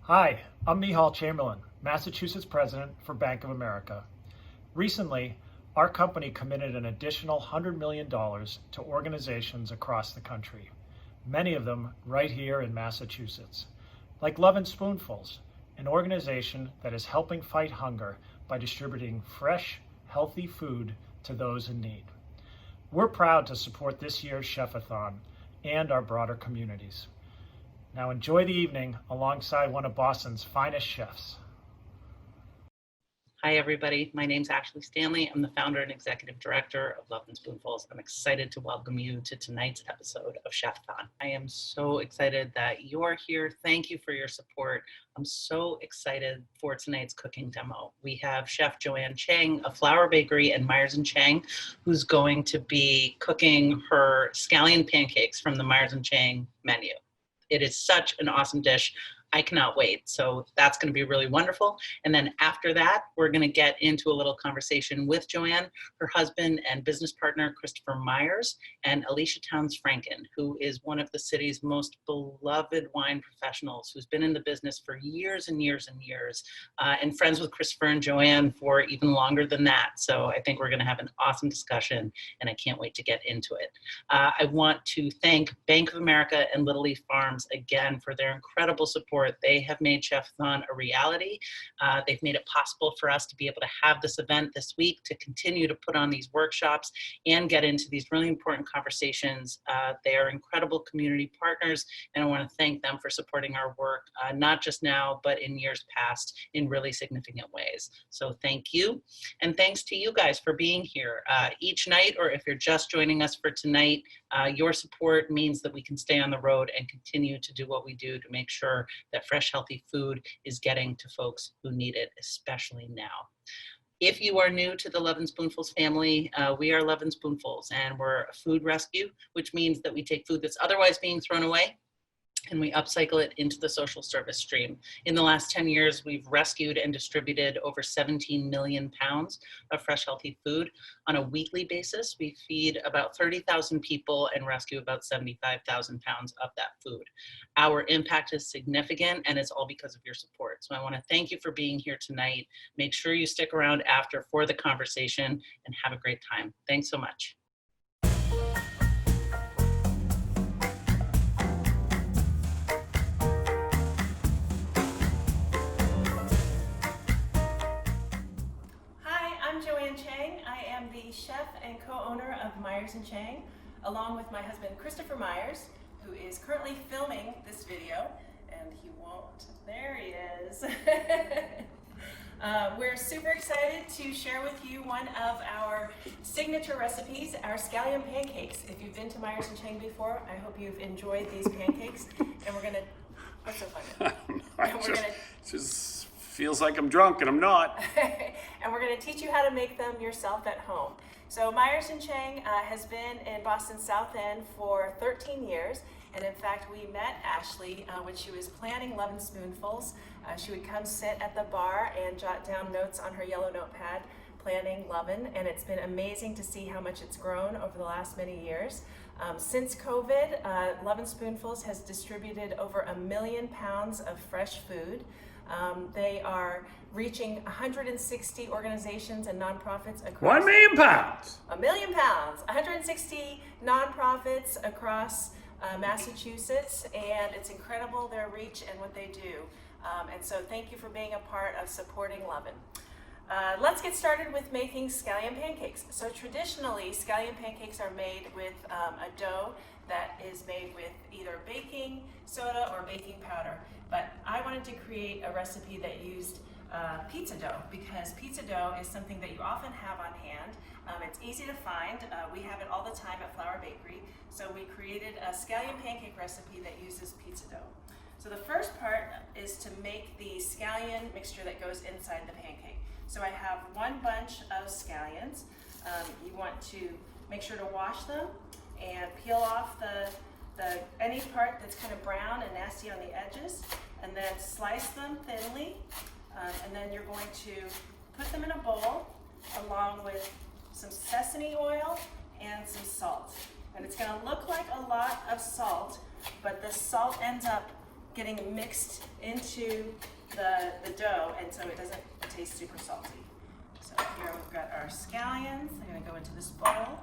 Hi, I'm Nihal Chamberlain, Massachusetts President for Bank of America. Recently, our company committed an additional $100 million to organizations across the country, many of them right here in Massachusetts, like Lovin' Spoonfuls, an organization that is helping fight hunger by distributing fresh, healthy food to those in need. We're proud to support this year's Chef-a-Thon and our broader communities. Now enjoy the evening alongside one of Boston's finest chefs. Hi, everybody. My name's Ashley Stanley. I'm the founder and executive director of Lovin' Spoonfuls. I'm excited to welcome you to tonight's episode of Chef-a-Thon. I am so excited that you're here. Thank you for your support. I'm so excited for tonight's cooking demo. We have Chef Joanne Chang of Flour Bakery and Myers & Chang, who's going to be cooking her scallion pancakes from the Myers & Chang menu. It is such an awesome dish. I cannot wait. So that's going to be really wonderful. And then after that, we're going to get into a little conversation with Joanne, her husband and business partner, Christopher Myers, and Alicia Franken, who is one of the city's most beloved wine professionals, who's been in the business for years and years and years, and friends with Christopher and Joanne for even longer than that. So I think we're going to have an awesome discussion, and I can't wait to get into it. I want to thank Bank of America and Little Leaf Farms again for their incredible support. They have made Chef-a-Thon a reality. They've made it possible for us to be able to have this event this week, to continue to put on these workshops and get into these really important conversations. They are incredible community partners, and I want to thank them for supporting our work, not just now, but in years past in really significant ways. So thank you. And thanks to you guys for being here each night, or if you're just joining us for tonight. Your support means that we can stay on the road and continue to do what we do to make sure that fresh, healthy food is getting to folks who need it, especially now. If you are new to the Lovin' Spoonfuls family, we are Lovin' Spoonfuls, and we're a food rescue, which means that we take food that's otherwise being thrown away and we upcycle it into the social service stream. In the last 10 years, we've rescued and distributed over 17 million pounds of fresh, healthy food. On a weekly basis, we feed about 30,000 people and rescue about 75,000 pounds of that food. Our impact is significant, and it's all because of your support. So I want to thank you for being here tonight. Make sure you stick around after for the conversation, and have a great time. Thanks so much. Joanne Chang. I am the chef and co-owner of Myers & Chang, along with my husband Christopher Myers, who is currently filming this video, and he won't, there he is. We're super excited to share with you one of our signature recipes, our scallion pancakes. If you've been to Myers & Chang before, I hope you've enjoyed these pancakes, and we're gonna, what's so funny? Just feels like I'm drunk and I'm not. And we're going to teach you how to make them yourself at home. So Myers & Chang has been in Boston South End for 13 years. And in fact, we met Ashley when she was planning Lovin' Spoonfuls. She would come sit at the bar and jot down notes on her yellow notepad, planning Lovin'. And it's been amazing to see how much it's grown over the last many years. Since COVID, Lovin' Spoonfuls has distributed over 1 million pounds of fresh food. They are reaching 160 organizations and nonprofits across 1 million pounds. 1 million pounds, 160 nonprofits across Massachusetts, and it's incredible their reach and what they do. And so thank you for being a part of supporting Lovin'. Let's get started with making scallion pancakes. So traditionally, scallion pancakes are made with a dough that is made with either baking soda or baking powder. But I wanted to create a recipe that used pizza dough, because pizza dough is something that you often have on hand. It's easy to find. We have it all the time at Flour Bakery. So we created a scallion pancake recipe that uses pizza dough. So the first part is to make the scallion mixture that goes inside the pancake. So I have 1 bunch of scallions. You want to make sure to wash them and peel off any part that's kind of brown and nasty on the edges, and then slice them thinly, and then you're going to put them in a bowl along with some sesame oil and some salt. And it's going to look like a lot of salt, but the salt ends up getting mixed into the dough, and so it doesn't taste super salty. So here we've got our scallions. They're going to go into this bowl,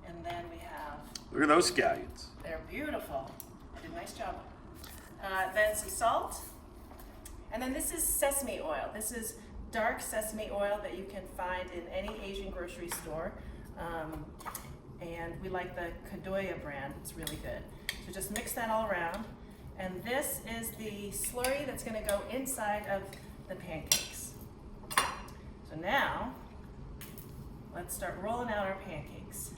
and then we have, Look at those scallions. they're beautiful. I did a nice job. Then some salt, and then this is sesame oil. This is dark sesame oil that you can find in any Asian grocery store. And we like the Kadoya brand, it's really good. So just mix that all around. And this is the slurry that's gonna go inside of the pancakes. So now, let's start rolling out our pancakes.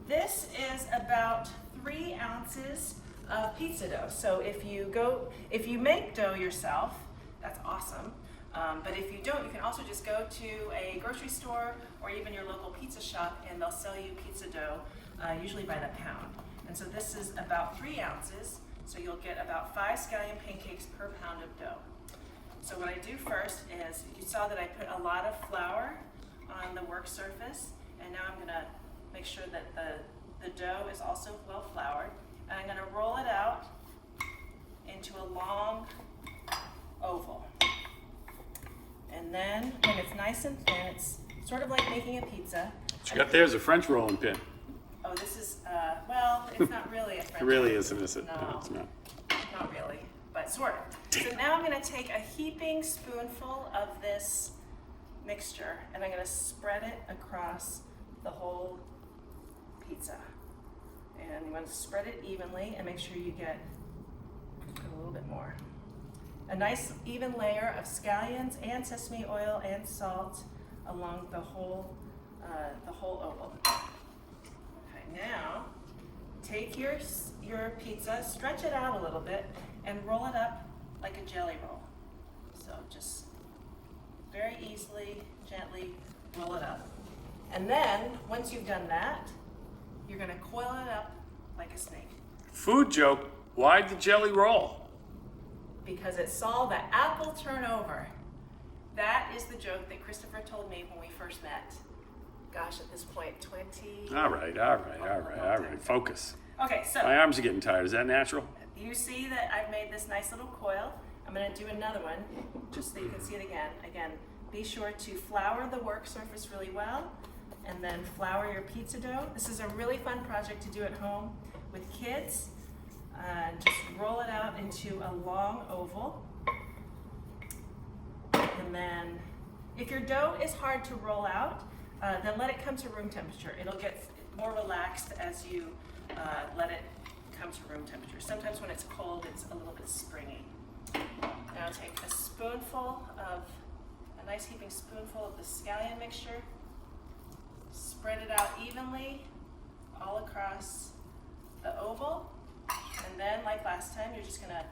This is about 3 ounces of pizza dough. So if you make dough yourself, that's awesome. But if you don't, you can also just go to a grocery store or even your local pizza shop, and they'll sell you pizza dough, usually by the pound. And so this is about 3 ounces, so you'll get about 5 scallion pancakes per pound of dough. So what I do first is, you saw that I put a lot of flour on the work surface, and now I'm gonna make sure that the dough is also well floured, and I'm gonna roll it out into a long oval. And then when it's nice and thin, it's sort of like making a pizza. What you got there is a French rolling pin. Oh, this is, well, it's not really a French. It really isn't, is it? No, It's not. not really, but sort of. So now I'm gonna take a heaping spoonful of this mixture, and I'm gonna spread it across the whole pizza. And you wanna spread it evenly and make sure you get a little bit more. A nice even layer of scallions and sesame oil and salt along the whole oval. Okay, now take your pizza, stretch it out a little bit, and roll it up like a jelly roll. So just very easily, gently roll it up. And then once you've done that, you're gonna coil it up like a snake. Food joke. Why the jelly roll? Because it saw the apple turnover. That is the joke that Christopher told me when we first met. Gosh, at this point, 20. All right. Focus. Okay, so My arms are getting tired. Is that natural? you see that I've made this nice little coil. I'm gonna do another one, just so you can see it again. Again, be sure to flour the work surface really well, and then flour your pizza dough. This is a really fun project to do at home with kids. Just roll it out into a long oval. And then if your dough is hard to roll out, then let it come to room temperature. It'll get more relaxed as you let it come to room temperature. Sometimes when it's cold, it's a little bit springy. Now take a nice heaping spoonful of the scallion mixture, spread it out evenly all across the oval. And then, like last time, you're just gonna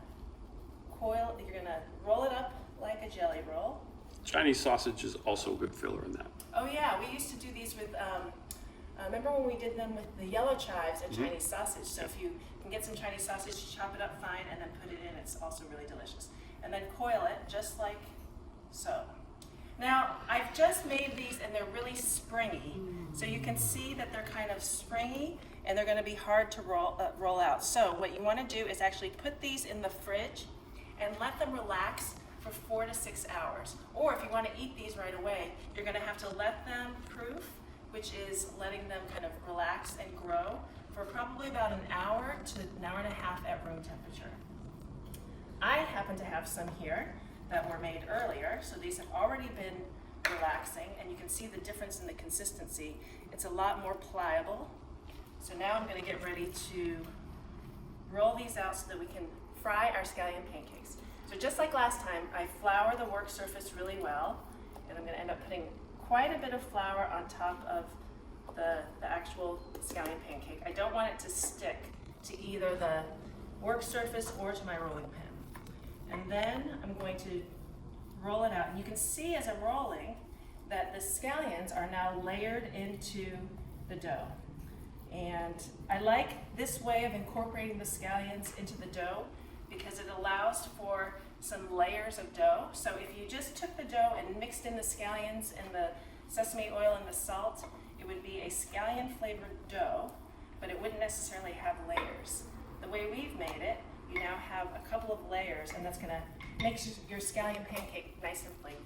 roll it up like a jelly roll. Chinese sausage is also a good filler in that. Oh yeah, we used to do these with, remember when we did them with the yellow chives and Chinese sausage? So if you can get some Chinese sausage, chop it up fine, and then put it in, it's also really delicious. And then coil it just like so. Now, I've just made these and they're really springy. So you can see that they're kind of springy and they're gonna be hard to roll out. So what you wanna do is actually put these in the fridge and let them relax for 4 to 6 hours. Or if you wanna eat these right away, you're gonna have to let them proof, which is letting them kind of relax and grow for probably about an hour to an hour and a half at room temperature. I happen to have some here that were made earlier, so these have already been relaxing, and you can see the difference in the consistency. It's a lot more pliable. So now I'm gonna get ready to roll these out so that we can fry our scallion pancakes. So just like last time, I flour the work surface really well, and I'm gonna end up putting quite a bit of flour on top of the actual scallion pancake. I don't want it to stick to either the work surface or to my rolling pin. And then I'm going to roll it out. And you can see as I'm rolling that the scallions are now layered into the dough. And I like this way of incorporating the scallions into the dough because it allows for some layers of dough. So if you just took the dough and mixed in the scallions and the sesame oil and the salt, it would be a scallion flavored dough, but it wouldn't necessarily have layers. The way we've made it, you now have a couple of layers, and that's gonna make your scallion pancake nice and flaky.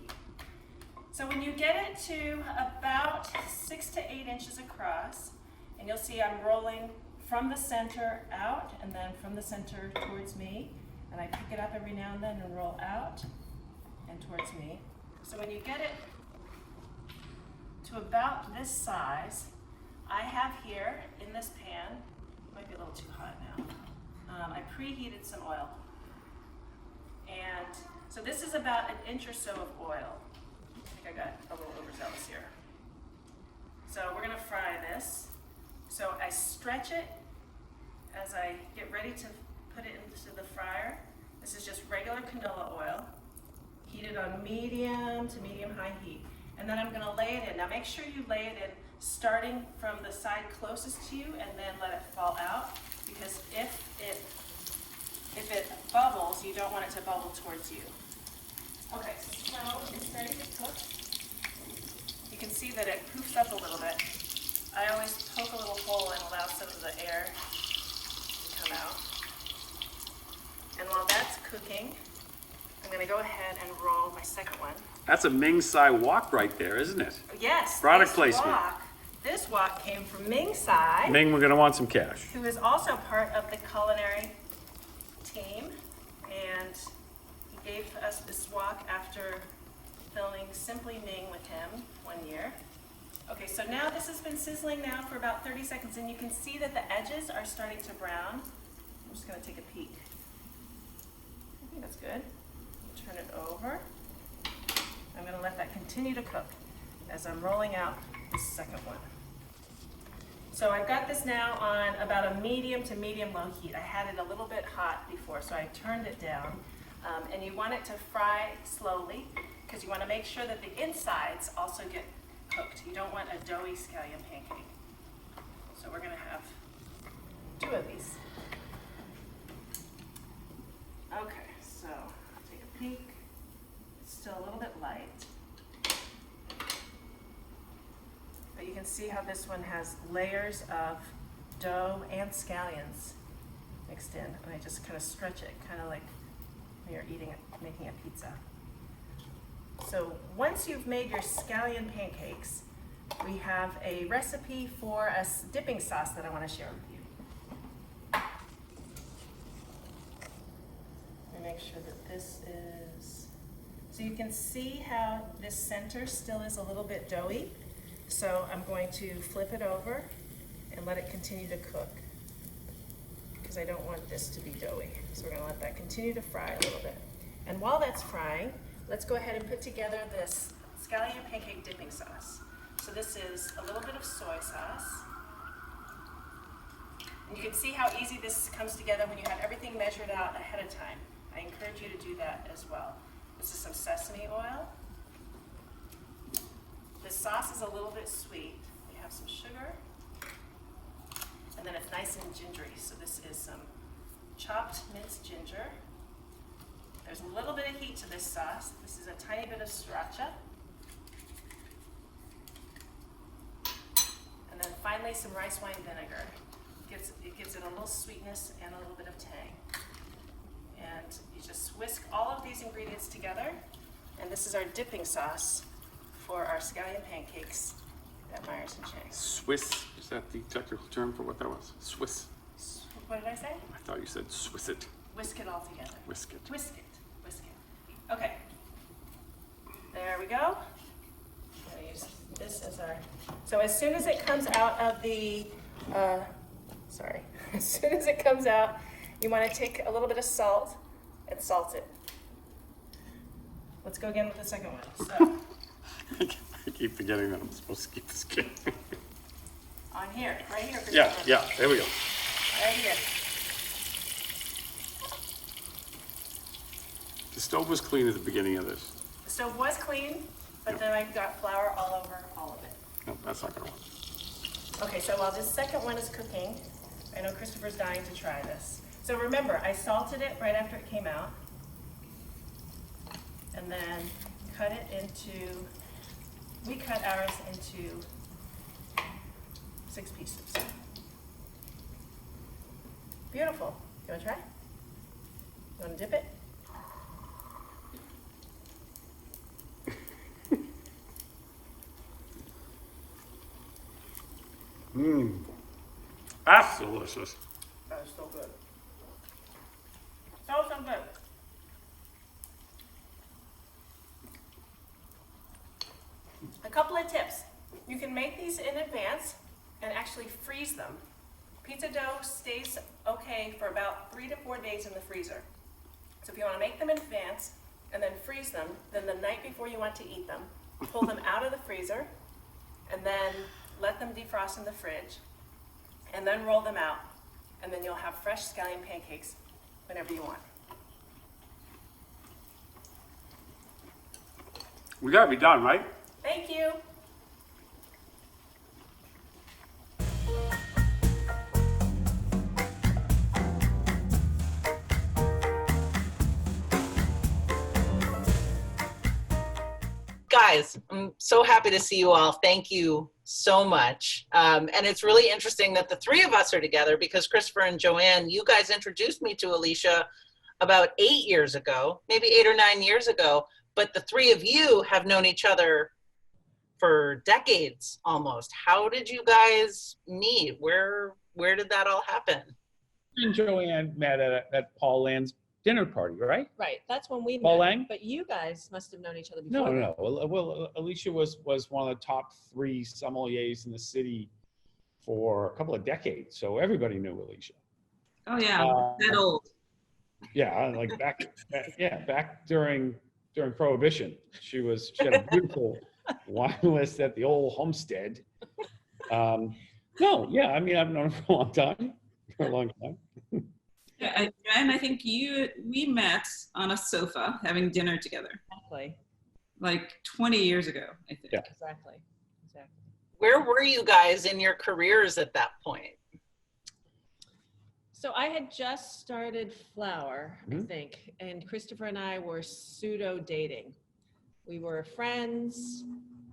So when you get it to about 6 to 8 inches across, and you'll see I'm rolling from the center out and then from the center towards me, and I pick it up every now and then and roll out and towards me. So when you get it to about this size, I have here in this pan, might be a little too hot now, I preheated some oil. And so this is about 1 inch or so of oil. I think I got a little overzealous here. So we're gonna fry this. So I stretch it as I get ready to put it into the fryer. This is just regular canola oil, heated on medium to medium-high heat. And then I'm gonna lay it in. Now make sure you lay it in starting from the side closest to you and then let it fall out, because if it bubbles, you don't want it to bubble towards you. Okay, so it's ready to cook. You can see that it poofs up a little bit. I always poke a little hole and allow some of the air to come out. And while that's cooking, I'm gonna go ahead and roll my second one. That's a Ming Tsai wok right there, isn't it? Yes. Product this placement. This wok came from Ming Tsai, Ming, we're gonna want some cash. who is also part of the culinary team, and he gave us this wok after filming Simply Ming with him one year. Okay, so now this has been sizzling now for about 30 seconds, and you can see that the edges are starting to brown. I'm just gonna take a peek. I think that's good. Turn it over. I'm gonna let that continue to cook as I'm rolling out the second one. So I've got this now on about a medium to medium-low heat. I had it a little bit hot before, so I turned it down. And you want it to fry slowly, because you want to make sure that the insides also get cooked. You don't want a doughy scallion pancake. So we're gonna have 2 of these. Okay, so take a peek. It's still a little bit light. But you can see how this one has layers of dough and scallions mixed in. And I just kind of stretch it, kind of like when you're making a pizza. So once you've made your scallion pancakes, we have a recipe for a dipping sauce that I want to share with you. Let me make sure that this is, so you can see how this center still is a little bit doughy. So I'm going to flip it over and let it continue to cook, because I don't want this to be doughy. So we're gonna let that continue to fry a little bit. And while that's frying, let's go ahead and put together this scallion pancake dipping sauce. So this is a little bit of soy sauce. And you can see how easy this comes together when you have everything measured out ahead of time. I encourage you to do that as well. This is some sesame oil. The sauce is a little bit sweet. We have some sugar, and then it's nice and gingery. So this is some chopped minced ginger. There's a little bit of heat to this sauce. This is a tiny bit of sriracha. And then finally some rice wine vinegar. It gives it a little sweetness and a little bit of tang. And you just whisk all of these ingredients together, and this is our dipping sauce for our scallion pancakes at Myers & Chang. Swiss, is that the technical term for what that was? Swiss. What did I say? I thought you said Swiss it. Whisk it all together. Whisk it. Whisk it. Whisk it. Okay. There we go. I'm gonna use this as our. So as soon as it comes out of the, as soon as it comes out, you want to take a little bit of salt and salt it. Let's go again with the second one. So. I keep forgetting that I'm supposed to keep this kid. On here, right here. Yeah, there we go. Right here. The stove was clean at the beginning of this. The stove was clean, but then I got flour all over all of it. No, that's not gonna work. Okay, so while this second one is cooking, I know Christopher's dying to try this. So remember, I salted it right after it came out, and then cut it into, we cut ours into 6 pieces. Beautiful. You wanna try? Want to dip it? That's delicious. That is so good. So good. A couple of tips. You can make these in advance and actually freeze them. Pizza dough stays okay for about 3 to 4 days in the freezer. So if you want to make them in advance and then freeze them, then the night before you want to eat them, pull them out of the freezer and then let them defrost in the fridge and then roll them out. And then you'll have fresh scallion pancakes whenever you want. We gotta be done, right? Thank you. Guys, I'm so happy to see you all. Thank you so much. And it's really interesting that the three of us are together because Christopher and Joanne, you guys introduced me to Alicia about 8 years ago, maybe 8 or 9 years ago, but the three of you have known each other for decades almost. How did you guys meet? Where did that all happen? And Joanne met at Paul Land's dinner party, right? Right, that's when we Paul met. Lang? But you guys must have known each other before. No. Well, Alicia was one of the top 3 sommeliers in the city for a couple of decades, so everybody knew Alicia. Oh yeah, that old. Yeah, like back during Prohibition, she had a beautiful wine list at the old homestead. No, yeah, I mean I've known her for a long time. Yeah, and I think we met on a sofa having dinner together, Exactly, like 20 years ago, I think. Yeah. exactly. Where were you guys in your careers at that point? So I had just started Flour, I think, and Christopher and I were pseudo dating. We were friends.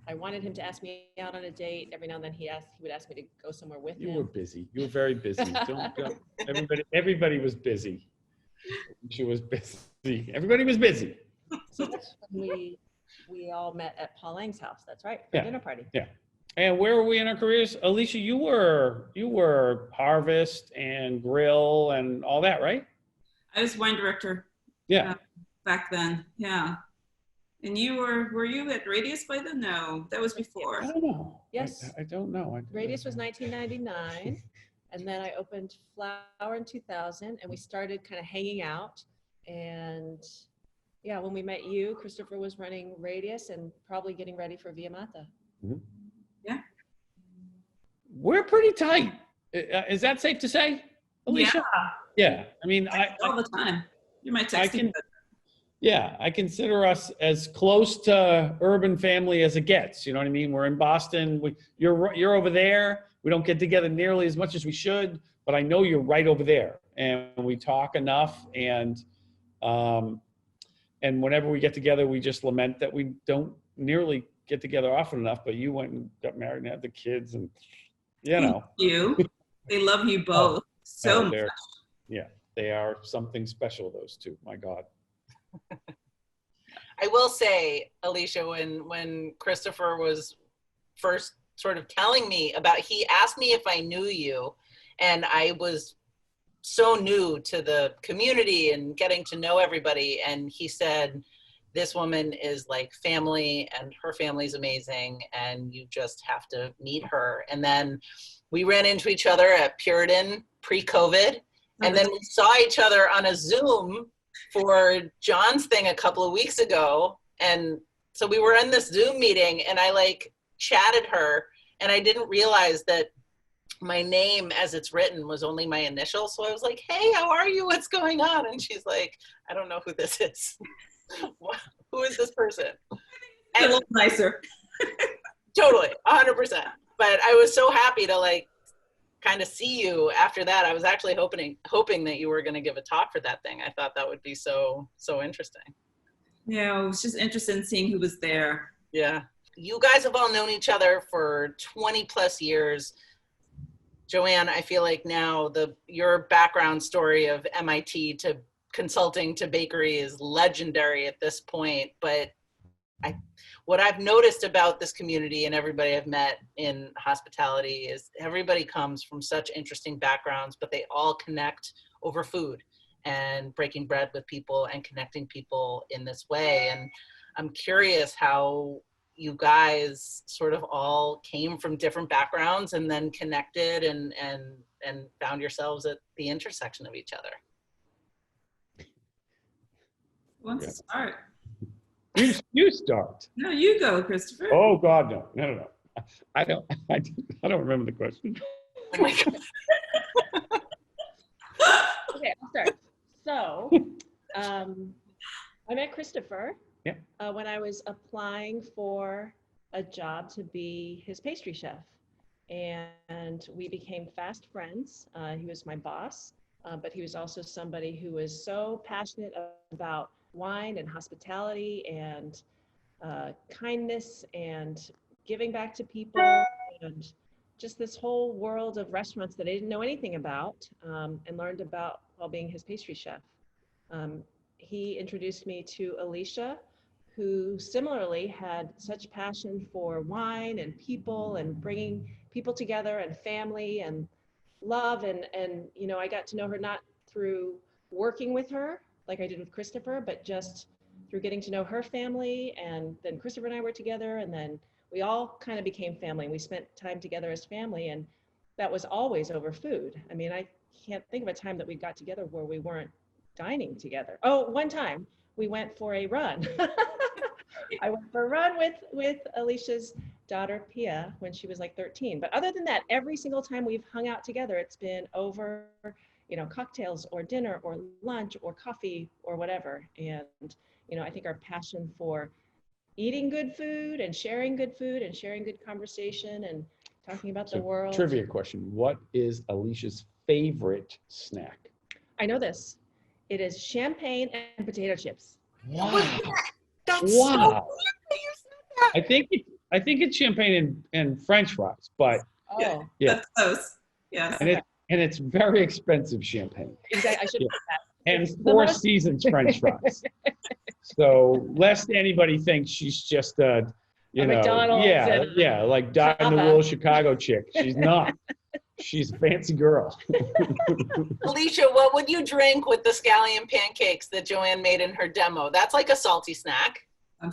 I wanted him to ask me out on a date. Every now and then he would ask me to go somewhere with You him. were busy. You were very busy. Don't. Everybody was busy. She was busy. Everybody was busy. So that's when we all met at Paul Lang's house. That's right, for Yeah. dinner party. Yeah. And where were we in our careers? Alicia, you were Harvest and Grill and all that, right? I was wine director Yeah. back then. Yeah. And were you at Radius by then? No, that was before. I don't know. Yes. I don't know. Radius was 1999, and then I opened Flour in 2000, and we started kind of hanging out. And yeah, when we met you, Christopher was running Radius and probably getting ready for Via Mata. Mhm. Yeah. We're pretty tight. Is that safe to say, Alicia? Yeah. I mean, All the time. You might I text me. Yeah, I consider us as close to urban family as it gets. You know what I mean? We're in Boston. You're over there. We don't get together nearly as much as we should, but I know you're right over there, and we talk enough. And whenever we get together, we just lament that we don't nearly get together often enough. But you went and got married and had the kids, and you know. You. They love you both so much. Yeah, they are something special. Those two. My God. I will say, Alicia, when Christopher was first sort of telling me he asked me if I knew you, and I was so new to the community and getting to know everybody, and he said, this woman is like family and her family's amazing and you just have to meet her. And then we ran into each other at Puritan pre-COVID, and then we saw each other on a Zoom for John's thing a couple of weeks ago. And so we were in this Zoom meeting and I chatted her, and I didn't realize that my name as it's written was only my initial. So I was like, hey, how are you? What's going on? And she's like, I don't know who this is. Who is this person? A little nicer. Totally, 100%. But I was so happy to kind of see you after that. I was actually hoping that you were going to give a talk for that thing. I thought that would be so interesting. Yeah, I was just interested in seeing who was there. Yeah. You guys have all known each other for 20 plus years. Joanne, I feel like now your background story of MIT to consulting to bakery is legendary at this point, but what I've noticed about this community and everybody I've met in hospitality is everybody comes from such interesting backgrounds, but they all connect over food and breaking bread with people and connecting people in this way. And I'm curious how you guys sort of all came from different backgrounds and then connected and found yourselves at the intersection of each other. Who wants to start? You start. No, you go, Christopher. Oh God, no. I don't remember the question. Oh my God. Okay, I'll start. So, I met Christopher when I was applying for a job to be his pastry chef. And we became fast friends. He was my boss, but he was also somebody who was so passionate about wine and hospitality and kindness and giving back to people and just this whole world of restaurants that I didn't know anything about and learned about while being his pastry chef. He introduced me to Alicia, who similarly had such passion for wine and people and bringing people together and family and love. And you know, I got to know her not through working with her like I did with Christopher, but just through getting to know her family. And then Christopher and I were together, and then we all kind of became family. We spent time together as family, and that was always over food. I mean, I can't think of a time that we got together where we weren't dining together. Oh, one time we went for a run. I went for a run with Alicia's daughter, Pia, when she was like 13. But other than that, every single time we've hung out together, it's been over, you know, cocktails or dinner or lunch or coffee or whatever. And, you know, I think our passion for eating good food and sharing good conversation and talking about the world. Trivia question. What is Alicia's favorite snack? I know this. It is champagne and potato chips. Wow. That's Wow. so weird that you said that. I think it's champagne and French fries, but Oh, yeah. That's close. Yes. And it's very expensive champagne. exactly. I should have said that. And It's the Four most- Seasons French fries. So lest anybody thinks she's just a, you A know, McDonald's yeah, and like dyed in the Java. wool Chicago chick. She's not. She's a fancy girl. Alicia, what would you drink with the scallion pancakes that Joanne made in her demo? That's like a salty snack.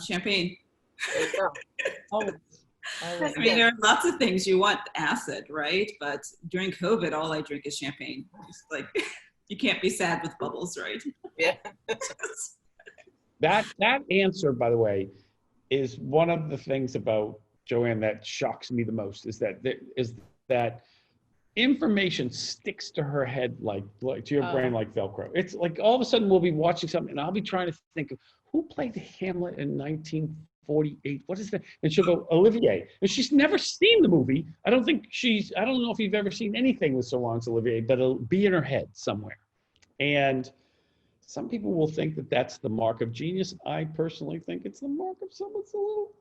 Champagne. There you go. Always. I mean, there are lots of things you want acid, right? But during COVID, all I drink is champagne. It's like, you can't be sad with bubbles, right? Yeah. That answer, by the way, is one of the things about Joanne that shocks me the most, is that information sticks to her head like to your brain like Velcro. It's like all of a sudden we'll be watching something and I'll be trying to think of who played Hamlet in 1948. What is that? And she'll go, Olivier. And she's never seen the movie. I don't know if you've ever seen anything with Solange Olivier, but it'll be in her head somewhere. And some people will think that that's the mark of genius. I personally think it's the mark of someone's a little.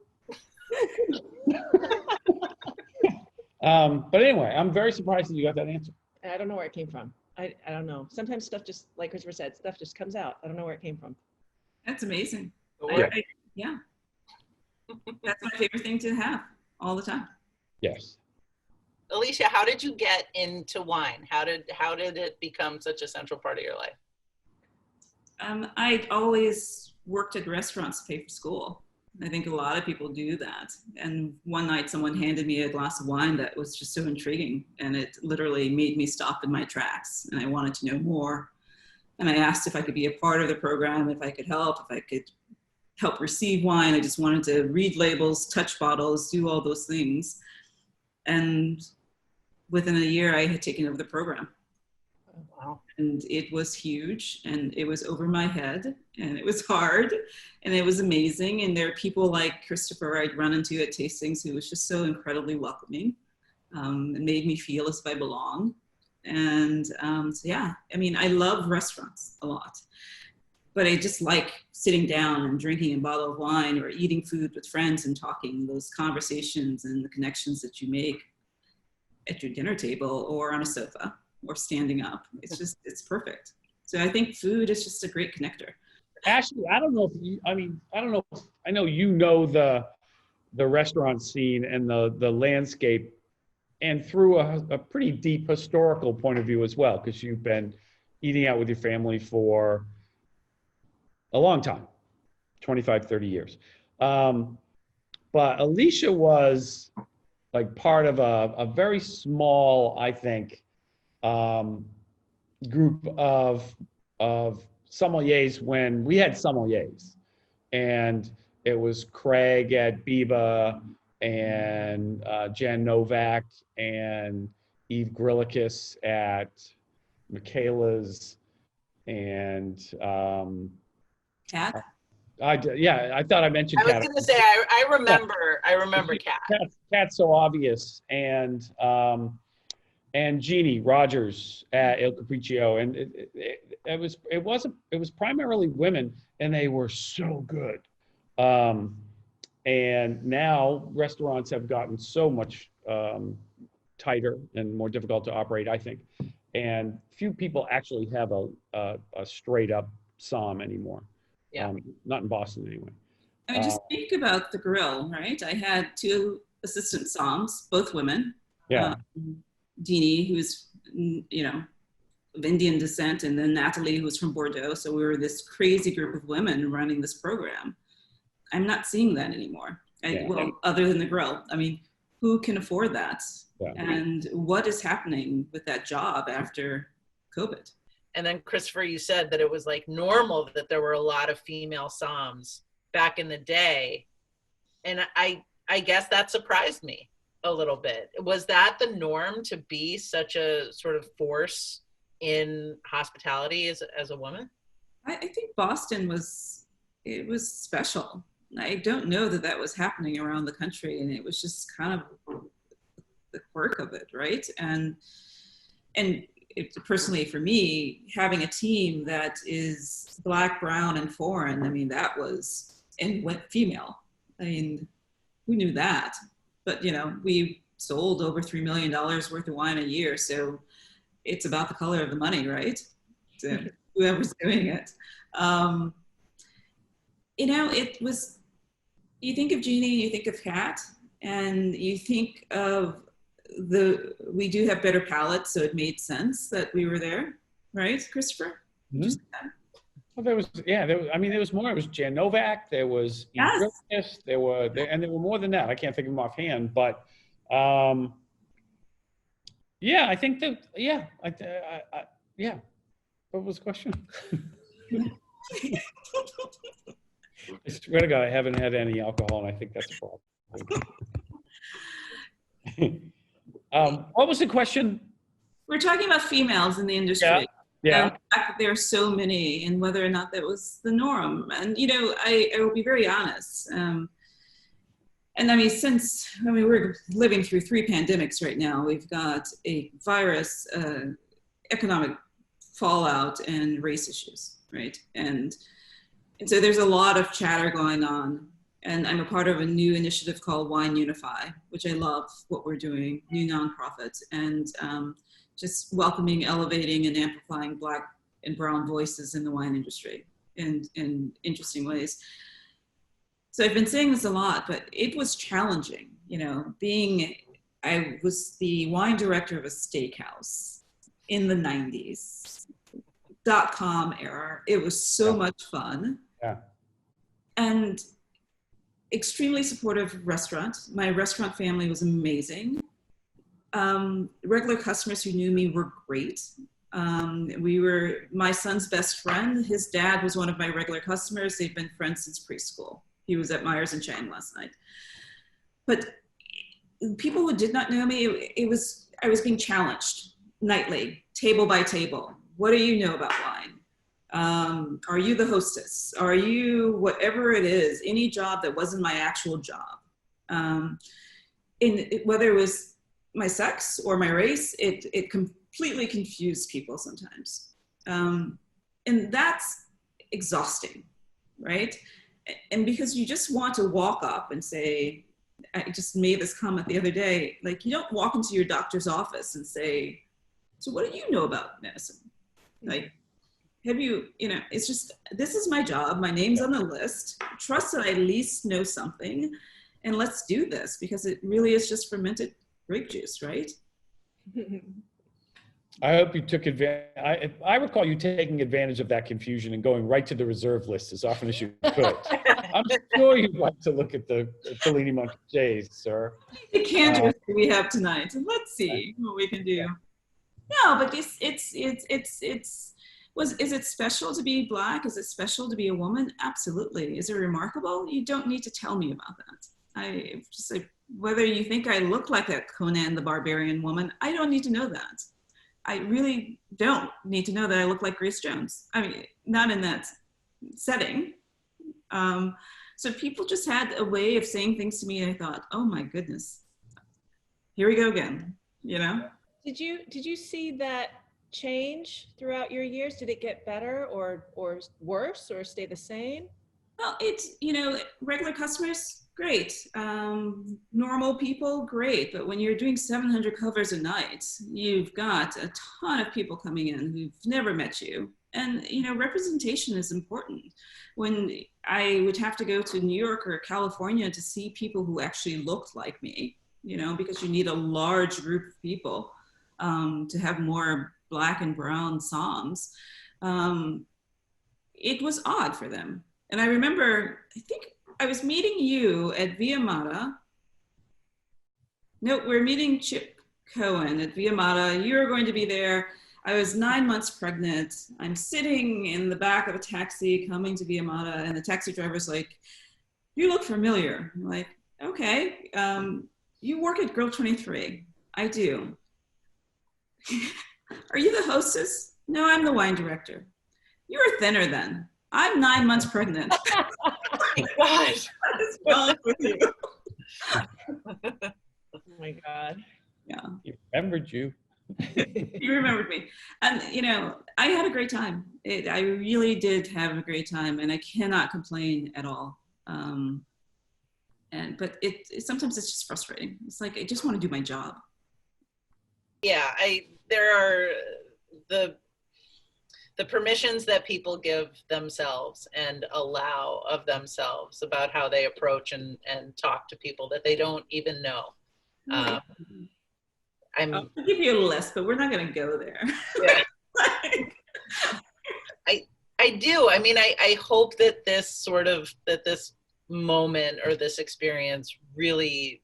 But anyway, I'm very surprised that you got that answer. I don't know where it came from. I don't know. Sometimes stuff just, like Christopher said, stuff just comes out. I don't know where it came from. That's amazing. Yeah. Yeah. That's my favorite thing to have all the time. Yes. Alicia, how did you get into wine? How did it become such a central part of your life? I'd always worked at restaurants to pay for school. I think a lot of people do that. And one night someone handed me a glass of wine that was just so intriguing, and it literally made me stop in my tracks, and I wanted to know more. And I asked if I could be a part of the program, if I could help receive wine. I just wanted to read labels, touch bottles, do all those things. And within a year, I had taken over the program. Wow. And it was huge, and it was over my head, and it was hard, and it was amazing. And there are people like Christopher I'd run into at tastings who was just so incredibly welcoming. It made me feel as if I belong. And so yeah, I mean, I love restaurants a lot, but I just like sitting down and drinking a bottle of wine or eating food with friends and talking, those conversations and the connections that you make at your dinner table or on a sofa or standing up. It's perfect. So I think food is just a great connector. Ashley, I don't know if you, I don't know, I know you know the restaurant scene and the landscape, and through a pretty deep historical point of view as well, because you've been eating out with your family for a long time, 25, 30 years. But Alicia was like part of a very small, I think, group of sommeliers when we had sommeliers. And it was Craig at Biba and Jan Novak and Eve Grillikis at Michaela's and Kat? I thought I mentioned I was Kat. going to say, I remember Kat. Kat's so obvious, and Jeannie Rogers at El Capriccio, and it was primarily women, and they were so good. And now restaurants have gotten so much tighter and more difficult to operate, I think, and few people actually have a straight up somm anymore. Yeah. Not in Boston anyway. I mean, just think about the grill, right? I had 2 assistant somms, both women. Yeah. Deanie, who's, of Indian descent, and then Natalie, who was from Bordeaux. So we were this crazy group of women running this program. I'm not seeing that anymore. Well, other than the grill. I mean, who can afford that? Yeah. And what is happening with that job after COVID? And then Christopher, you said that it was like normal that there were a lot of female somms back in the day. And I guess that surprised me a little bit. Was that the norm, to be such a sort of force in hospitality as a woman? I think Boston was special. I don't know that was happening around the country, and it was just kind of the quirk of it, right? And personally for me, having a team that is Black, brown, and foreign, I mean, that was, and went female. I mean, who knew that? But, we sold over $3 million worth of wine a year. So it's about the color of the money, right? So whoever's doing it. It was, you think of Jeannie, you think of Kat, and you think of we do have better palates, so it made sense that we were there, right, Christopher? Mm-hmm. Well, there was more. It was Jan Novak. There was Yes. There were more than that. I can't think of them offhand, but I think that What was the question? I swear to God, I haven't had any alcohol, and I think that's a problem. What was the question? We're talking about females in the industry. Yeah. The fact that there are so many, and whether or not that was the norm. And, I will be very honest. And I mean, we're living through 3 pandemics right now. We've got a virus, economic fallout, and race issues, right? And so there's a lot of chatter going on. And I'm a part of a new initiative called Wine Unify, which I love what we're doing, new nonprofit, and just welcoming, elevating, and amplifying Black and brown voices in the wine industry in interesting ways. So I've been saying this a lot, but it was challenging, I was the wine director of a steakhouse in the 90s, .com era. It was so much fun. Yeah. And extremely supportive restaurant. My restaurant family was amazing. Regular customers who knew me were great. We were my son's best friend. His dad was one of my regular customers. They've been friends since preschool. He was at Myers and Chang last night. But people who did not know me, I was being challenged nightly, table by table. What do you know about wine? Are you the hostess? Are you whatever it is, any job that wasn't my actual job? Whether it was my sex or my race, it completely confused people sometimes. And that's exhausting, right? And because you just want to walk up and say, I just made this comment the other day, like you don't walk into your doctor's office and say, so what do you know about medicine? Like, have you, it's just, this is my job. My name's on the list. Trust that I at least know something, and let's do this, because it really is just fermented grape juice, right? I hope you took advantage. I recall you taking advantage of that confusion and going right to the reserve list as often as you could. I'm sure you'd like to look at the Fellini Montrachet, sir. The canters we have tonight, and let's see what we can do. No, but is it special to be Black? Is it special to be a woman? Absolutely. Is it remarkable? You don't need to tell me about that. I just like, whether you think I look like a Conan the Barbarian woman, I don't need to know that. I really don't need to know that I look like Grace Jones. I mean, not in that setting. So people just had a way of saying things to me, and I thought, oh my goodness, here we go again, Did you see that change throughout your years? Did it get better or worse or stay the same? Well, it's, regular customers, great. Normal people, great. But when you're doing 700 covers a night, you've got a ton of people coming in who've never met you. And, representation is important. When I would have to go to New York or California to see people who actually looked like me, because you need a large group of people to have more Black and brown somms, it was odd for them. And I remember, I think I was meeting you at Via Mata. No, we're meeting Chip Cohen at Via Mata. You were going to be there. I was 9 months pregnant. I'm sitting in the back of a taxi coming to Via Mata, and the taxi driver's like, you look familiar. I'm like, okay, you work at Grill 23. I do. Are you the hostess? No, I'm the wine director. You were thinner then. I'm 9 months pregnant. Oh my gosh. What is wrong with you? Oh my God. Yeah. He remembered you. You remembered me. And, I had a great time. I really did have a great time, and I cannot complain at all. But sometimes it's just frustrating. It's like, I just want to do my job. Yeah, there are the permissions that people give themselves and allow of themselves about how they approach and talk to people that they don't even know. I'll give you a list, but we're not going to go there. Yeah. I do. I mean, I hope that this moment or this experience really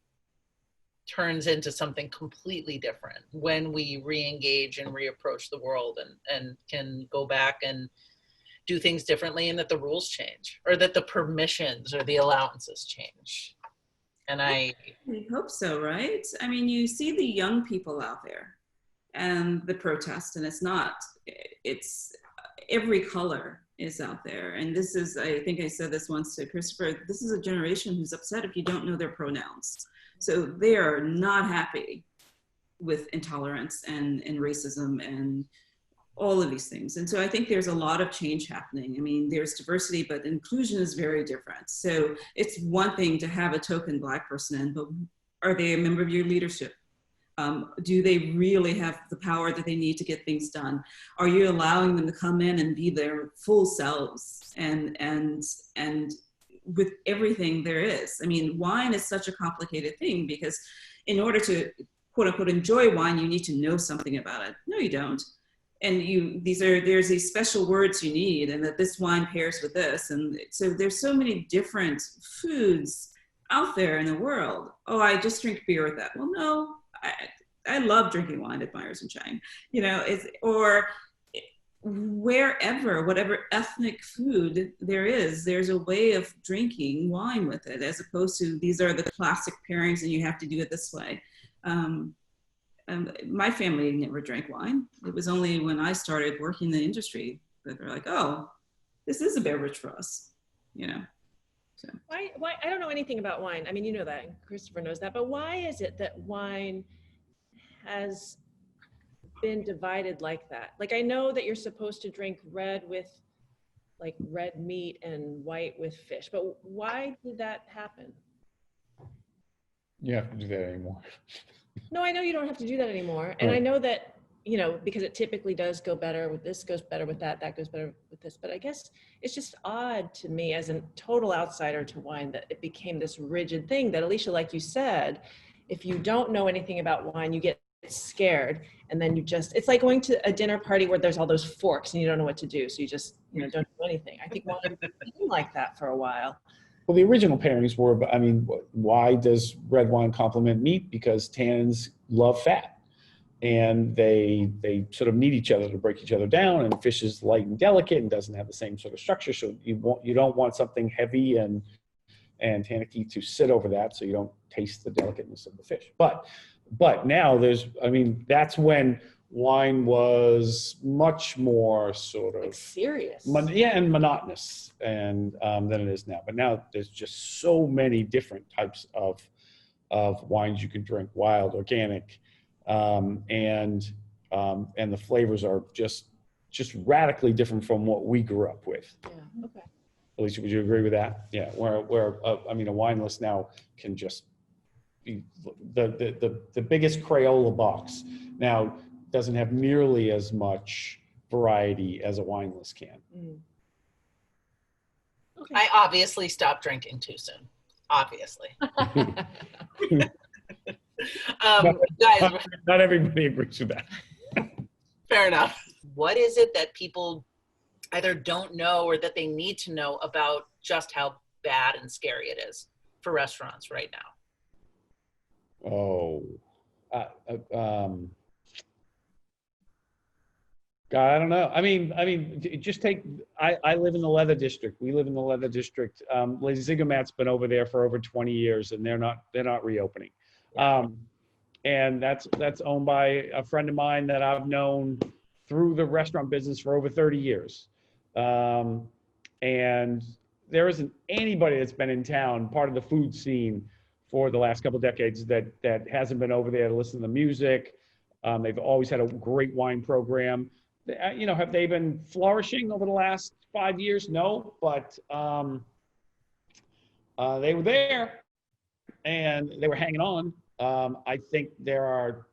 turns into something completely different when we re-engage and reapproach the world and can go back and do things differently, and that the rules change, or that the permissions or the allowances change. And I hope so, right? I mean, you see the young people out there and the protest, and it's every color is out there. And this is, I think I said this once to Christopher, this is a generation who's upset if you don't know their pronouns. So they are not happy with intolerance and racism and all of these things. And so I think there's a lot of change happening. I mean, there's diversity, but inclusion is very different. So it's one thing to have a token Black person in, but are they a member of your leadership? Do they really have the power that they need to get things done? Are you allowing them to come in and be their full selves and with everything there is? I mean, wine is such a complicated thing, because in order to quote unquote enjoy wine, you need to know something about it. No, you don't. And there's these special words you need, and that this wine pairs with this. And so there's so many different foods out there in the world. Oh, I just drink beer with that. Well, no, I love drinking wine at Myers and Chang, or wherever, whatever ethnic food there is, there's a way of drinking wine with it, as opposed to these are the classic pairings and you have to do it this way. My family never drank wine. It was only when I started working in the industry that they're like, oh, this is a beverage for us, So. Why, I don't know anything about wine. I mean, you know that, and Christopher knows that, but why is it that wine has been divided like that? Like, I know that you're supposed to drink red with like red meat and white with fish, but why did that happen? You have to do that anymore. No, I know you don't have to do that anymore. And I know that because it typically does go better with this, goes better with that goes better with this. But I guess it's just odd to me as a total outsider to wine that it became this rigid thing that, Alicia, like you said, if you don't know anything about wine, you get scared, and then it's like going to a dinner party where there's all those forks and you don't know what to do. So you just, don't do anything. I think wine became like that for a while. Well, the original pairings were, why does red wine complement meat? Because tannins love fat. And they sort of need each other to break each other down, and fish is light and delicate and doesn't have the same sort of structure. So you don't want something heavy and tannicky to sit over that, so you don't taste the delicateness of the fish. But now that's when wine was much more sort of like serious. And monotonous and than it is now. But now there's just so many different types of wines you can drink, wild, organic. And the flavors are just radically different from what we grew up with. Yeah. Okay. Alicia, would you agree with that? Yeah. Where a wine list now can just be the biggest Crayola box now doesn't have nearly as much variety as a wine list can. Mm. Okay. I obviously stopped drinking too soon. Obviously. Guys, not everybody agrees with that. fair enough. What is it that people either don't know or that they need to know about just how bad and scary it is for restaurants right now? God, I don't know. Just take. I live in the leather district. We live in the leather district. Lady Zigomat's been over there for over 20 years, and they're not reopening. And that's owned by a friend of mine that I've known through the restaurant business for over 30 years. And there isn't anybody that's been in town, part of the food scene for the last couple of decades that hasn't been over there to listen to the music. They've always had a great wine program. Have they been flourishing over the last 5 years? No, but they were there and they were hanging on. I think there are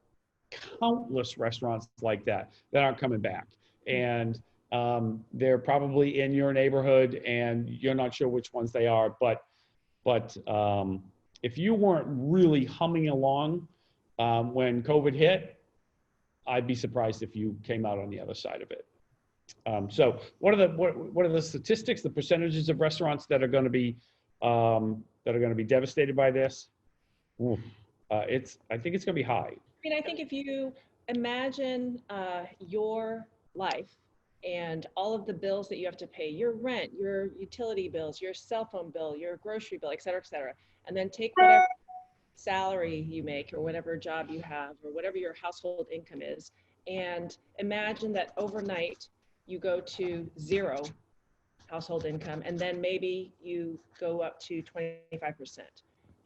countless restaurants like that aren't coming back. And they're probably in your neighborhood and you're not sure which ones they are. But if you weren't really humming along when COVID hit, I'd be surprised if you came out on the other side of it. So what are the statistics, the percentages of restaurants that are going to be devastated by this? I think it's going to be high. I think if you imagine your life and all of the bills that you have to pay, your rent, your utility bills, your cell phone bill, your grocery bill, et cetera, and then take whatever salary you make or whatever job you have or whatever your household income is, and imagine that overnight you go to zero household income, and then maybe you go up to 25%,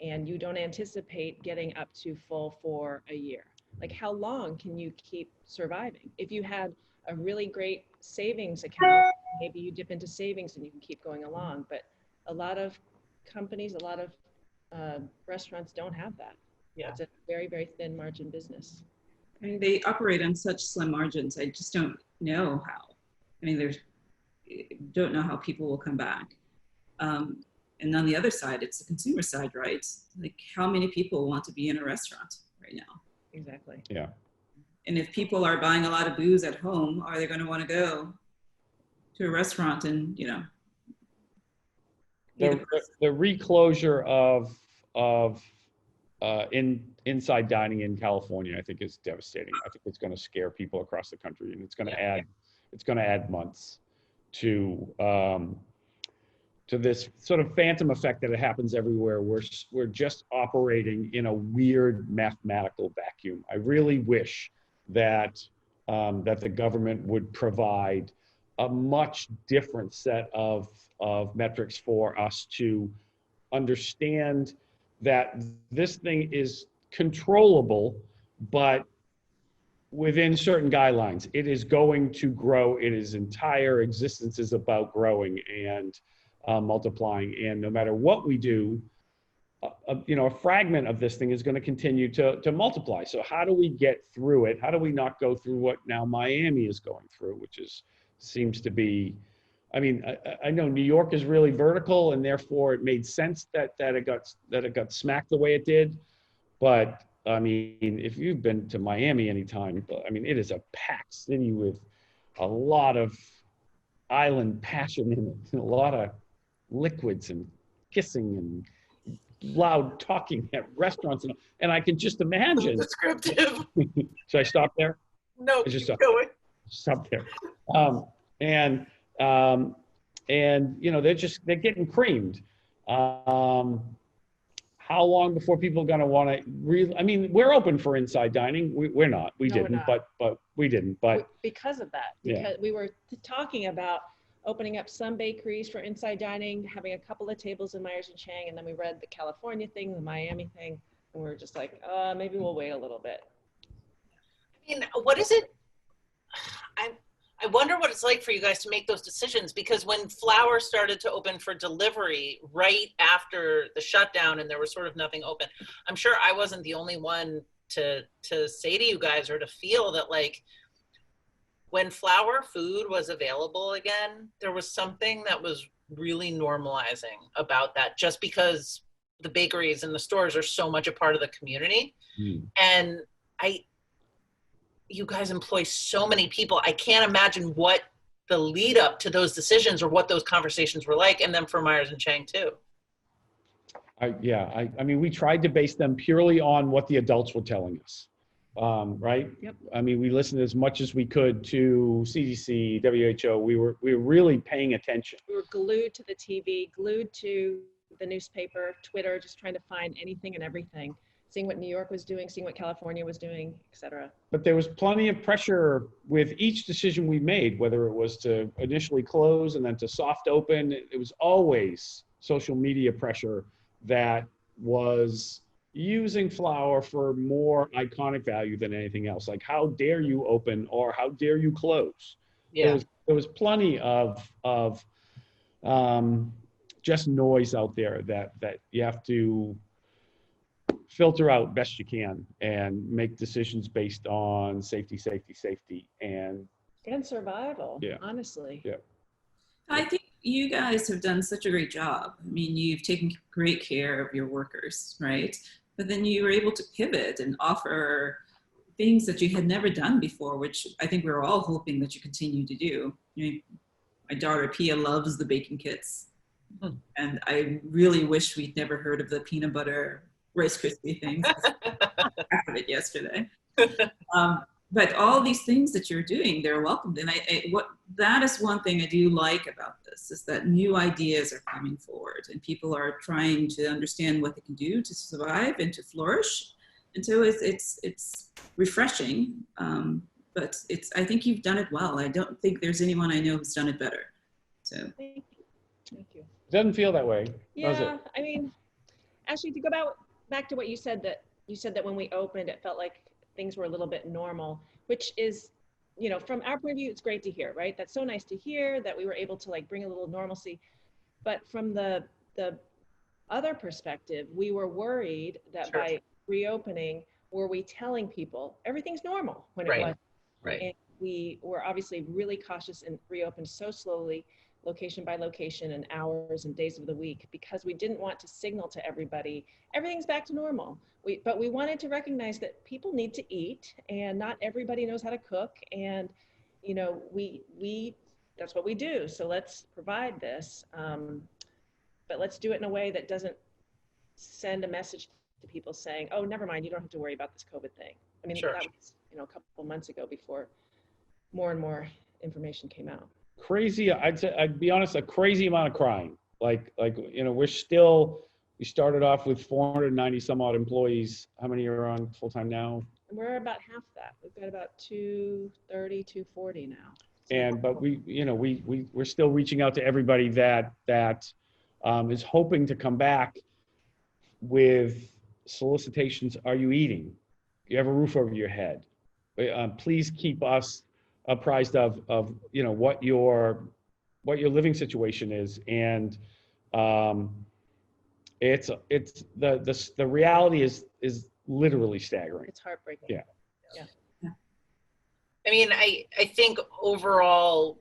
and you don't anticipate getting up to full for a year. Like, how long can you keep surviving? If you had a really great savings account, maybe you dip into savings and you can keep going along. But a lot of companies, a lot of restaurants don't have that. Yeah. It's a very, very thin margin business. They operate on such slim margins. I just don't know how. Don't know how people will come back. And on the other side, it's the consumer side, right? Like, how many people want to be in a restaurant right now? Exactly. Yeah. And if people are buying a lot of booze at home, are they going to want to go to a restaurant and, The reclosure of inside dining in California, I think, is devastating. I think it's going to scare people across the country, and it's going to add months to this sort of phantom effect that it happens everywhere. We're just operating in a weird mathematical vacuum. I really wish that the government would provide a much different set of metrics for us to understand that this thing is controllable, but within certain guidelines. It is going to grow. Its entire existence is about growing and multiplying. And no matter what we do, a fragment of this thing is going to continue to multiply. So how do we get through it? How do we not go through what now Miami is going through, which seems to be, I mean, I know New York is really vertical, and therefore it made sense that it got smacked the way it did. But I mean, if you've been to Miami anytime, I mean, it is a packed city with a lot of island passion in it, and a lot of liquids and kissing and loud talking at restaurants, and I can just imagine. Descriptive. Should I stop there? No, I just keep going. stop there. And they're getting creamed. How long before people are going to want to really? I mean, we're open for inside dining. We're not. We No, we're didn't, not. but we didn't. But Because of that, Yeah. because we were talking about opening up some bakeries for inside dining, having a couple of tables in Myers and Chang, and then we read the California thing, the Miami thing, and we were just like, maybe we'll wait a little bit. I mean, what is it? I wonder what it's like for you guys to make those decisions, because when Flower started to open for delivery right after the shutdown and there was sort of nothing open, I'm sure I wasn't the only one to say to you guys or to feel that, like, when Flower food was available again, there was something that was really normalizing about that, just because the bakeries and the stores are so much a part of the community. And you guys employ so many people. I can't imagine what the lead up to those decisions or what those conversations were like. And then for Myers and Chang too. I mean, we tried to base them purely on what the adults were telling us, right? Yep. I mean, we listened as much as we could to CDC, WHO. We were really paying attention. We were glued to the TV, glued to the newspaper, Twitter, just trying to find anything and everything, seeing what New York was doing, seeing what California was doing, et cetera. But there was plenty of pressure with each decision we made, whether it was to initially close and then to soft open. It was always social media pressure that was using Flower for more iconic value than anything else. Like, how dare you open, or how dare you close? Yeah. There was plenty of just noise out there that you have to filter out best you can and make decisions based on safety, and survival, Yeah. honestly. Yeah. I think you guys have done such a great job. I mean, you've taken great care of your workers, right? But then you were able to pivot and offer things that you had never done before, which I think we're all hoping that you continue to do. You know, my daughter Pia loves the baking kits. And I really wish we'd never heard of the peanut butter Rice Krispie things. I had it yesterday. But all these things that you're doing, they're welcomed. And that is one thing I do like about this, is that new ideas are coming forward and people are trying to understand what they can do to survive and to flourish. And so it's refreshing. But I think you've done it well. I don't think there's anyone I know who's done it better. So Thank you. doesn't feel that way, does Yeah, it? I mean, actually, to go back to what you said, that when we opened, it felt like things were a little bit normal, which is, from our point of view, it's great to hear, right? That's so nice to hear that we were able to, like, bring a little normalcy. But from the other perspective, we were worried that Sure. by reopening, were we telling people everything's normal when it Right. wasn't? Right. And we were obviously really cautious and reopened so slowly, location by location, and hours and days of the week, because we didn't want to signal to everybody everything's back to normal. But we wanted to recognize that people need to eat, and not everybody knows how to cook, and we that's what we do. So let's provide this, but let's do it in a way that doesn't send a message to people saying, "Oh, never mind, you don't have to worry about this COVID thing." I mean, Sure. that was a couple months ago, before more and more information came out. Crazy. I'd be honest, a crazy amount of crying. Like we started off with 490 some odd employees. How many are on full time now? We're about half that. We've got about 230, 240 now. But we're still reaching out to everybody that is hoping to come back with solicitations. Are you eating? You have a roof over your head? Please keep us apprised of what your living situation is, and It's the reality is literally staggering. It's heartbreaking. Yeah. I mean, I think overall,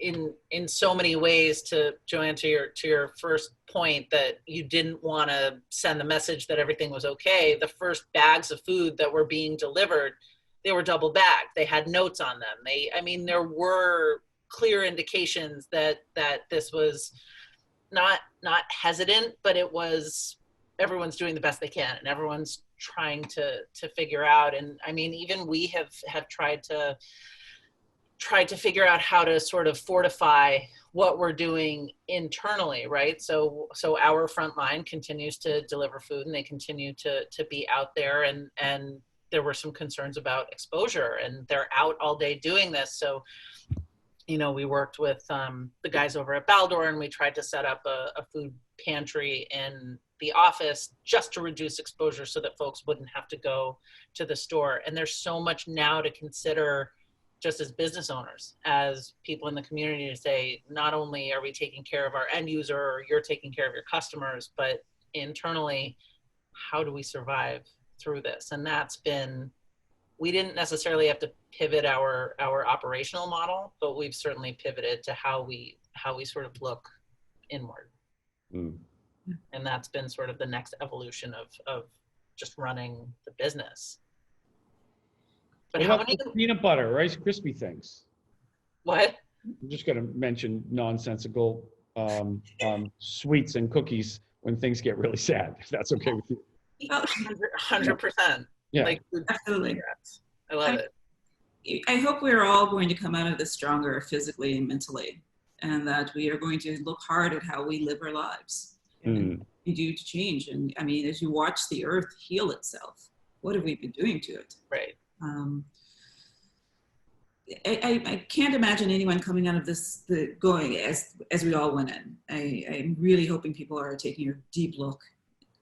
in so many ways, to Joanne, to your first point, that you didn't want to send the message that everything was okay. The first bags of food that were being delivered, they were double bagged. They had notes on them. There were clear indications that this was not hesitant, but it was, everyone's doing the best they can, and everyone's trying to figure out. And I mean, even we have tried to figure out how to sort of fortify what we're doing internally, right? So our front line continues to deliver food, and they continue to be out there, and there were some concerns about exposure, and they're out all day doing this. So, we worked with the guys over at Baldor, and we tried to set up a food pantry in the office just to reduce exposure so that folks wouldn't have to go to the store. And there's so much now to consider, just as business owners, as people in the community, to say, not only are we taking care of our end user, or you're taking care of your customers, but internally, how do we survive through this? And that's been, we didn't necessarily have to pivot our operational model, but we've certainly pivoted to how we sort of look inward. Mm. And that's been sort of the next evolution of just running the business. But What how about many the peanut butter, Rice Krispie things? what? I'm just going to mention nonsensical sweets and cookies when things get really sad, if that's okay with you. 100%. Yeah. Like, Absolutely. I love it. I hope we're all going to come out of this stronger physically and mentally, and that we are going to look hard at how we live our lives. And we do to change. And I mean, as you watch the earth heal itself, what have we been doing to it? Right. I can't imagine anyone coming out of this going as we all went in. I'm really hoping people are taking a deep look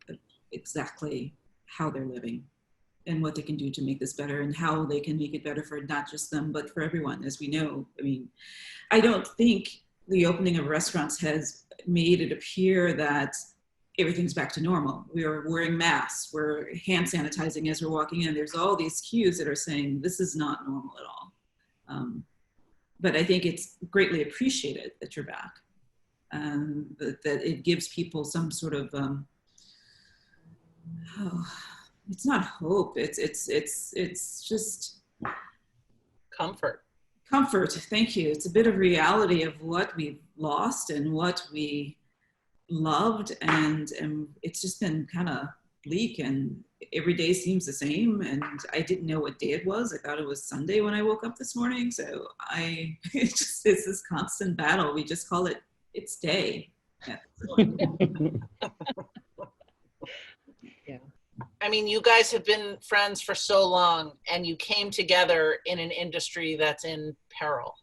at exactly how they're living and what they can do to make this better, and how they can make it better for not just them, but for everyone. As we know, I mean, I don't think the opening of restaurants has made it appear that everything's back to normal. We are wearing masks, we're hand sanitizing as we're walking in. There's all these cues that are saying this is not normal at all. But I think it's greatly appreciated that you're back, that it gives people some sort of, it's not hope. It's just Comfort. comfort. Thank you. It's a bit of reality of what we've lost and what we loved, and it's just been kind of bleak, and every day seems the same, and I didn't know what day it was. I thought it was Sunday when I woke up this morning. So it's this constant battle. We just call it, it's day. Yeah. Yeah. I mean, you guys have been friends for so long, and you came together in an industry that's in peril.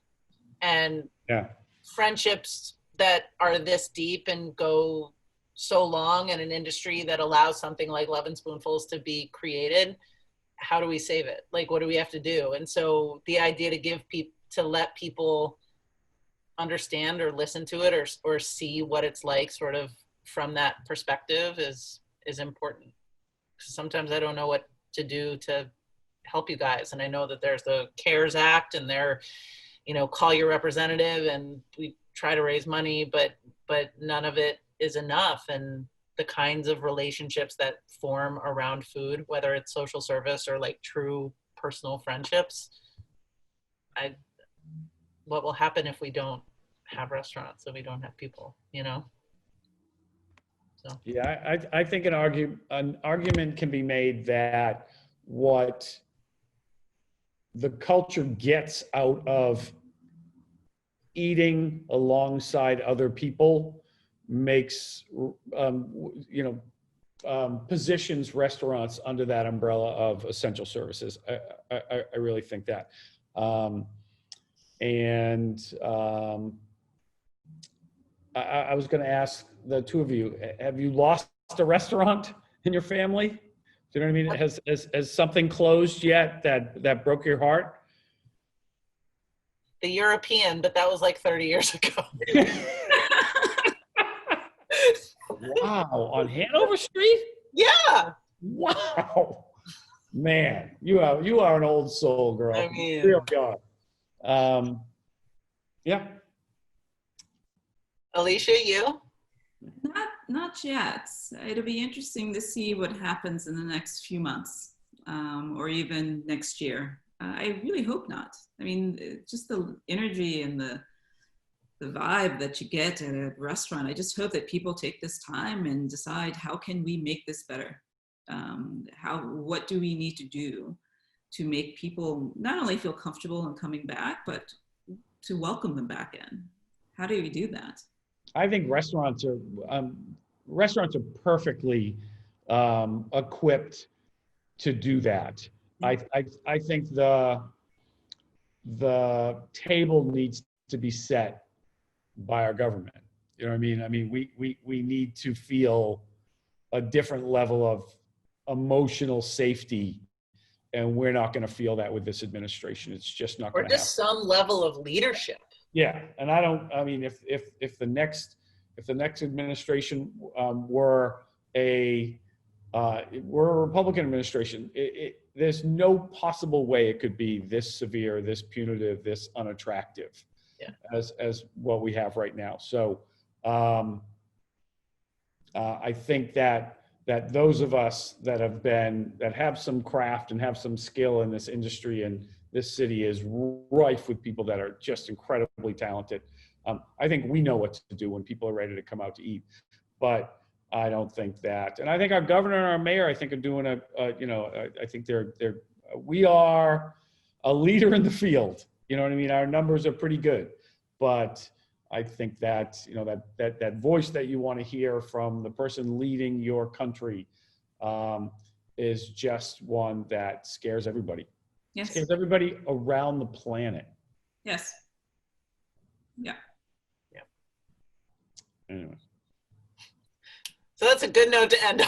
And Yeah. friendships that are this deep and go so long in an industry that allows something like Lovin' Spoonfuls to be created, how do we save it? Like, what do we have to do? And so the idea to let people understand or listen to it, or see what it's like sort of from that perspective is important. Sometimes I don't know what to do to help you guys. And I know that there's the CARES Act, and call your representative, and we try to raise money, but none of it is enough. And the kinds of relationships that form around food, whether it's social service or like true personal friendships, what will happen if we don't have restaurants, and we don't have people, So. Yeah, I think an argument can be made that what the culture gets out of eating alongside other people makes, positions restaurants under that umbrella of essential services. I really think that. I was going to ask the two of you, have you lost a restaurant in your family? Do you know what I mean? Has something closed yet that broke your heart? The European, but that was like 30 years ago. Wow, on Hanover Street? Yeah. Wow. Man, you are an old soul, girl. I mean- You really are. Yeah. Alicia, you? Not yet. It'll be interesting to see what happens in the next few months, or even next year. I really hope not. I mean, just the energy and the vibe that you get at a restaurant. I just hope that people take this time and decide, how can we make this better? What do we need to do to make people not only feel comfortable in coming back, but to welcome them back in? How do we do that? I think restaurants are perfectly equipped to do that. I think the table needs to be set by our government. You know what I mean? I mean, we need to feel a different level of emotional safety, and we're not going to feel that with this administration. It's just not Or going to happen. just some level of leadership. Yeah, and I mean, if the next administration were a Republican administration, there's no possible way it could be this severe, this punitive, this unattractive, as what we have right now. So I think that those of us that have some craft and have some skill in this industry, and this city is rife with people that are just incredibly talented. I think we know what to do when people are ready to come out to eat, but I don't think that. And I think our governor and our mayor, I think, are doing I think we are a leader in the field. You know what I mean? Our numbers are pretty good, but I think that, that voice that you want to hear from the person leading your country is just one that scares everybody. Yes. Scares everybody around the planet. Yes. Yeah. Anyway. So that's a good note to end on.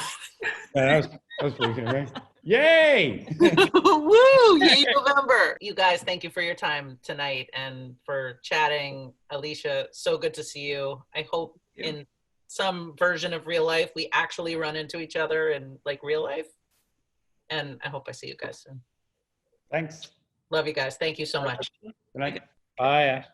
Yeah, that was pretty good, right? Yay! Woo! Yay, November. You guys, thank you for your time tonight and for chatting. Alicia, so good to see you. I hope in some version of real life we actually run into each other in like real life. And I hope I see you guys soon. Thanks. Love you guys. Thank you so much. Good night. Bye.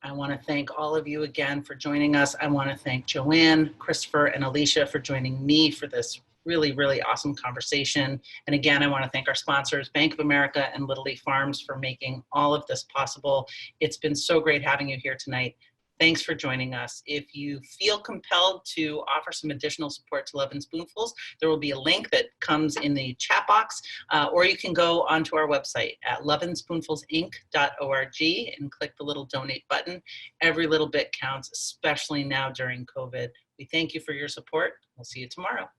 I want to thank all of you again for joining us. I want to thank Joanne, Christopher, and Alicia for joining me for this really, really awesome conversation. And again, I want to thank our sponsors, Bank of America and Little Leaf Farms, for making all of this possible. It's been so great having you here tonight. Thanks for joining us. If you feel compelled to offer some additional support to Love and Spoonfuls, there will be a link that comes in the chat box, or you can go onto our website at loveandspoonfulsinc.org and click the little donate button. Every little bit counts, especially now during COVID. We thank you for your support. We'll see you tomorrow.